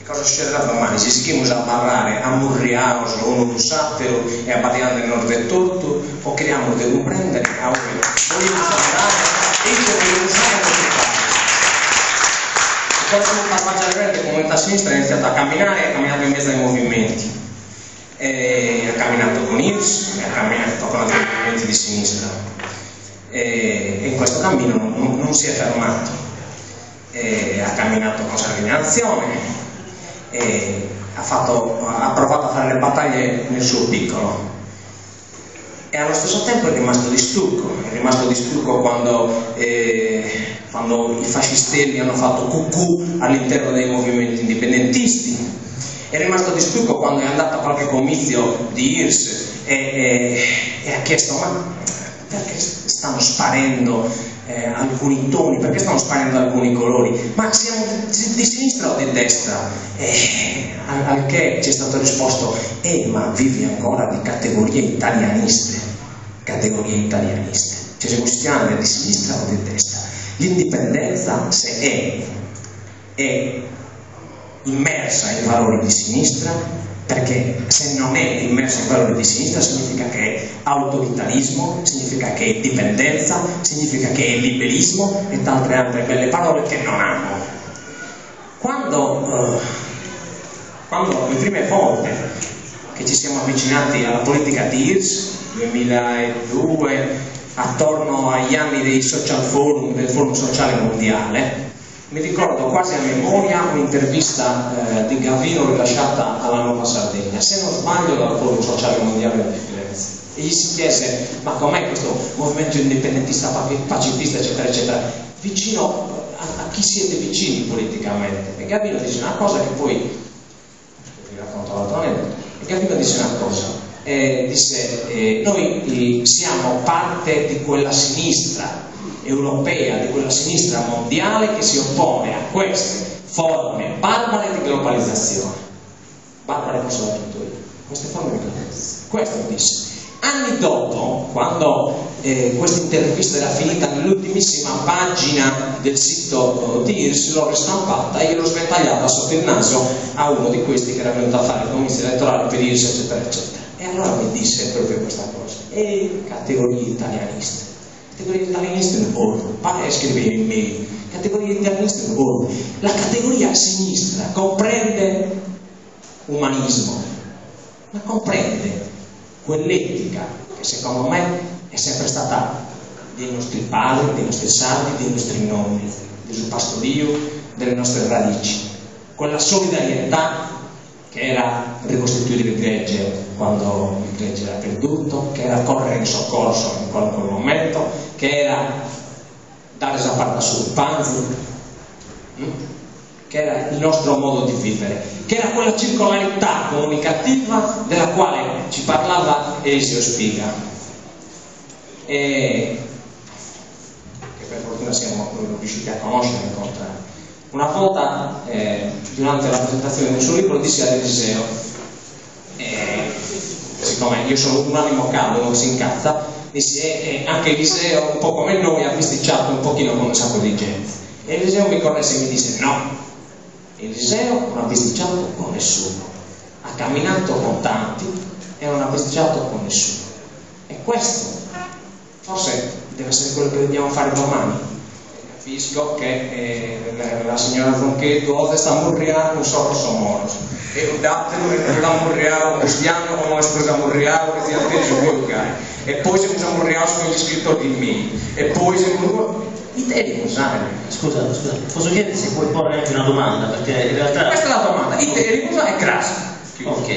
cosa succederà domani? Se seguimos a barrare, a murriarnos uno do sátero e a batearnos del torto, o creamos de comprendere a uno volemos andare e ci volemos usare per fare. Poi la Paglia Verde, comunità sinistra, ha iniziato a camminare, ha camminato in mezzo ai movimenti, ha camminato con IRS, ha camminato con altri movimenti di sinistra, e in questo cammino non si è fermato, ha camminato con Salvini Azione, ha provato a fare le battaglie nel suo piccolo, e allo stesso tempo è rimasto di stucco quando i fascistelli hanno fatto cucù all'interno dei movimenti indipendentisti, è rimasto di stucco quando è andato a qualche comizio di IRS e ha chiesto: ma perché stanno sparendo alcuni toni, perché stanno sparendo alcuni colori, ma siamo di sinistra o di destra? Al che ci è stato risposto: ma vivi ancora di categorie italianiste, cioè se stiamo di sinistra o di destra. L'indipendenza, se è immersa in valori di sinistra, perché se non è immersa in valori di sinistra significa che è autoritarismo, significa che è dipendenza, significa che è liberismo e tante altre belle parole che non hanno. Quando le prime volte che ci siamo avvicinati alla politica di IRS, 2002, attorno agli anni dei social forum, del forum sociale mondiale, mi ricordo quasi a memoria un'intervista di Gavino rilasciata alla Nuova Sardegna, se non sbaglio dal Forum Sociale Mondiale di Firenze, e gli si chiese: ma com'è questo movimento indipendentista, pacifista, eccetera eccetera, vicino a chi siete vicini politicamente? E Gavino dice una cosa che poi vi racconto l'altro aneddoto. E Gavino dice una cosa, noi siamo parte di quella sinistra europea, di quella sinistra mondiale che si oppone a queste forme barbare di globalizzazione. Barbare posso dire tutto io, queste forme di globalizzazione. Questo lo disse. Anni dopo, quando questa intervista era finita nell'ultimissima pagina del sito di IRS, l'ho ristampata e gliel'ho sventagliata sotto il naso a uno di questi che era venuto a fare il comizio elettorale per IRS, eccetera eccetera. E allora mi disse proprio questa cosa: categorie italianiste. Categorie italianiste non bordo, pare scrivere in mail, categorie italianiste non bordo. La categoria sinistra comprende umanismo, ma comprende quell'etica che secondo me è sempre stata dei nostri padri, dei nostri sardi, dei nostri nonni, del pastorio, delle nostre radici, quella solidarietà che era ricostituire il gregge quando il gregge era perduto, che era correre in soccorso in quel momento, che era dare zapata sul panzo, che era il nostro modo di vivere, che era quella circolarità comunicativa della quale ci parlava Eliseo Spiga, e che per fortuna siamo riusciti a conoscere e incontrare. Una volta, durante la presentazione del suo libro, disse ad Eliseo, siccome io sono un animo caldo, non si incazza, disse, anche Eliseo, un po' come noi, ha bisticciato un pochino con un sacco di gente. E Eliseo mi corresse e mi disse: no, Eliseo non ha bisticciato con nessuno, ha camminato con tanti e non ha bisticciato con nessuno. E questo forse deve essere quello che dobbiamo fare domani. Capisco che la signora Ronchetti dove sta morendo non so cosa moros e da morire cristiano o non è da morire che ti attende volgare e poi siamo da morire con gli scrittori di me e poi siamo i teri cos'hai? Scusa, posso chiedere se puoi porre anche una domanda, perché in realtà questa è la domanda, i teri cos'hai? Grazie. Ok.